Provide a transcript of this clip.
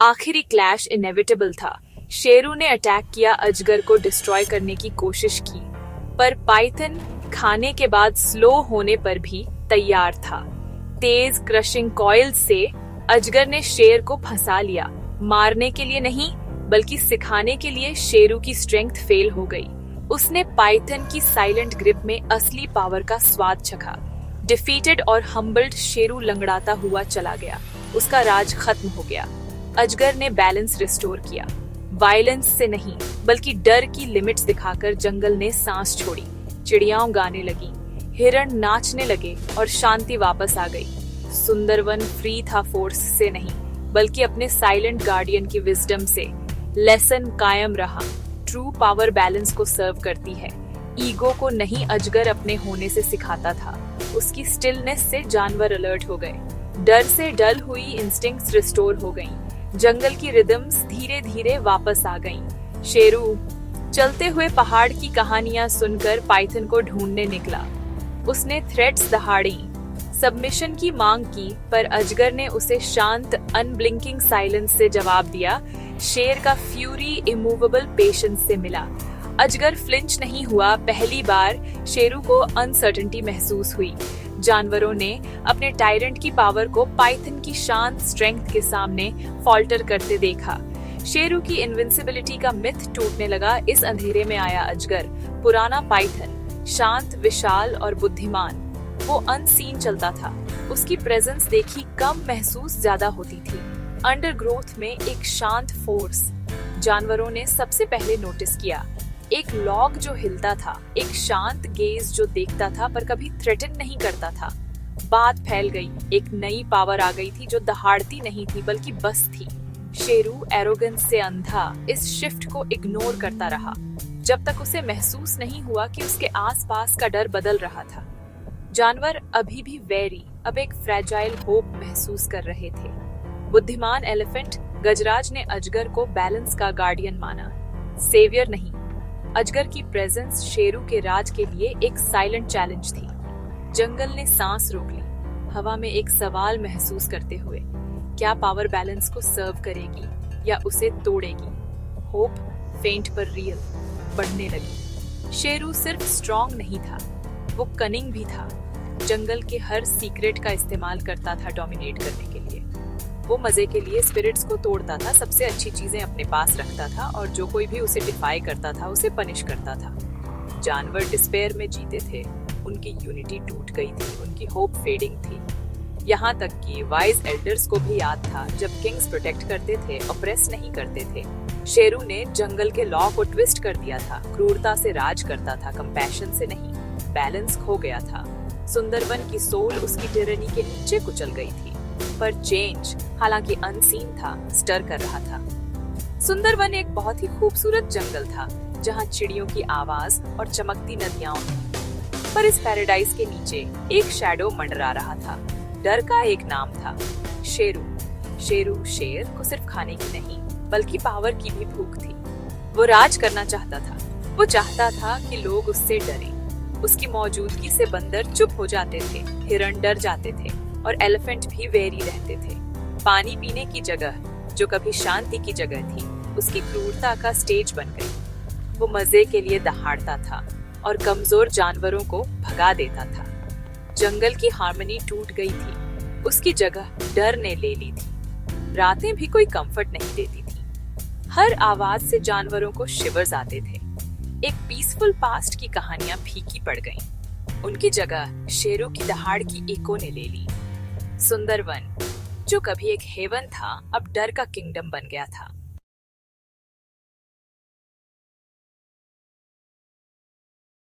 आखिरी clash inevitable था। शेरू ने अटैक किया, अजगर को डिस्ट्रॉय करने की कोशिश की, पर पाइथन खाने के बाद स्लो होने पर भी तैयार था। तेज क्रशिंग कॉइल से अजगर ने शेर को फंसा लिया, मारने के लिए नहीं बल्कि सिखाने के लिए। शेरू की स्ट्रेंथ फेल हो गई। उसने पाइथन की साइलेंट ग्रिप में असली पावर का स्वाद चखा। डिफीटेड और हम्बल्ड शेरू लंगड़ाता हुआ चला गया। उसका राज खत्म हो गया। अजगर ने बैलेंस रिस्टोर किया, वायलेंस से नहीं बल्कि डर की लिमिट्स दिखाकर। जंगल ने सांस छोड़ी, चिड़ियाओं गाने लगी, हिरण नाचने लगे और शांति वापस आ गई। सुंदरवन फ्री था फोर्स से नहीं बल्कि अपने साइलेंट गार्डियन की विजडम से। लेसन कायम रहा, ट्रू पावर बैलेंस को सर्व करती है, ईगो को नहीं। अजगर अपने होने से सिखाता था। उसकी स्टिलनेस से जानवर अलर्ट हो गए, डर से डल हुई इंस्टिंक्ट्स रिस्टोर हो गईं। जंगल की रिदम्स धीरे धीरे वापस आ गईं। शेरू चलते हुए पहाड़ की कहानियां सुनकर पाइथन को ढूंढने निकला। उसने थ्रेट्स दहाड़ी, सबमिशन की मांग की, पर अजगर ने उसे शांत अनब्लिंकिंग साइलेंस से जवाब दिया। शेर का फ्यूरी इमूवेबल पेशेंस से मिला। अजगर फ्लिंच नहीं हुआ। पहली बार शेरू को अनसर्टेनिटी महसूस हुई। जानवरों ने अपने टायरेंट की पावर को पाइथन की शांत स्ट्रेंथ के सामने फॉल्टर करते देखा। शेरू की इनविंसिबिलिटी का मिथ टूटने लगा। इस अंधेरे में आया अजगर, पुराना पाइथन, शांत, विशाल और बुद्धिमान। वो अनसीन चलता था। उसकी प्रेजेंस देखी कम, महसूस ज्यादा होती थी। अंडरग्रोथ में एक शांत फोर्स जानवरों ने सबसे पहले नोटिस किया। एक लॉग जो हिलता था, एक शांत गेज जो देखता था पर कभी थ्रेटन नहीं करता था। बात फैल गई, एक नई पावर आ गई थी जो दहाड़ती नहीं थी बल्कि बस थी। शेरू एरोगेंस से अंधा इस शिफ्ट को इग्नोर करता रहा जब तक उसे महसूस नहीं हुआ कि उसके आसपास का डर बदल रहा था। जानवर अभी भी वेरी, अब एक फ्रेजाइल होप महसूस कर रहे थे। बुद्धिमान एलिफेंट गजराज ने अजगर को बैलेंस का गार्डियन माना, सेवियर नहीं। अजगर की प्रेजेंस शेरू के राज के लिए एक साइलेंट चैलेंज थी। जंगल ने सांस रोक ली, हवा में एक सवाल महसूस करते हुए, क्या पावर बैलेंस को सर्व करेगी या उसे तोड़ेगी? होप फेंट पर रियल बढ़ने लगी। शेरू सिर्फ स्ट्रॉन्ग नहीं था, वो कनिंग भी था। जंगल के हर सीक्रेट का इस्तेमाल करता था डोमिनेट करने के लिए। वो मजे के लिए स्पिरिट्स को तोड़ता था, सबसे अच्छी चीजें अपने पास रखता था और जो कोई भी उसे डिफाई करता था उसे पनिश करता था। जानवर डिस्पेयर में जीते थे, उनकी यूनिटी टूट गई थी, उनकी होप फेडिंग थी। यहाँ तक कि वाइज एल्डर्स को भी याद था, जब किंग्स प्रोटेक्ट करते थे, ऑप्रेस नहीं करते थे। शेरू ने जंगल के लॉ को ट्विस्ट कर दिया था, क्रूरता से राज करता था, कंपैशन से नहीं। बैलेंस खो गया था। सुंदरवन की सोल उसकी टिरनी के नीचे कुचल गई थी। पर चेंज, हालांकि अनसीन था, स्टर कर रहा था। सुंदरवन एक बहुत ही खूबसूरत जंगल था जहां चिड़ियों की आवाज और चमकती नदियां थी। पर इस पैराडाइज के नीचे एक शैडो मंडरा रहा था। डर का एक नाम था, शेरू। शेरू शेर को सिर्फ खाने की नहीं बल्कि पावर की भी भूख थी। वो राज करना चाहता था। वो चाहता था कि लोग उससे डरें। उसकी मौजूदगी से बंदर चुप हो जाते थे, हिरण डर जाते थे और एलिफेंट भी वेरी रहते थे। पानी पीने की जगह जो कभी शांति की जगह थी, उसकी क्रूरता का स्टेज बन गई। वो मजे के लिए दहाड़ता था और कमजोर जानवरों को भगा देता था। जंगल की हार्मनी टूट गई थी, उसकी जगह डर ने ले ली थी। रातें भी कोई कंफर्ट नहीं देती थी। हर आवाज से जानवरों को शिवर्स आते थे। एक पीसफुल पास्ट की कहानियां फीकी पड़ गईं। उनकी जगह शेरों की दहाड़ की एको ने ले ली। सुंदरवन जो कभी एक हेवन था, अब डर का किंगडम बन गया था।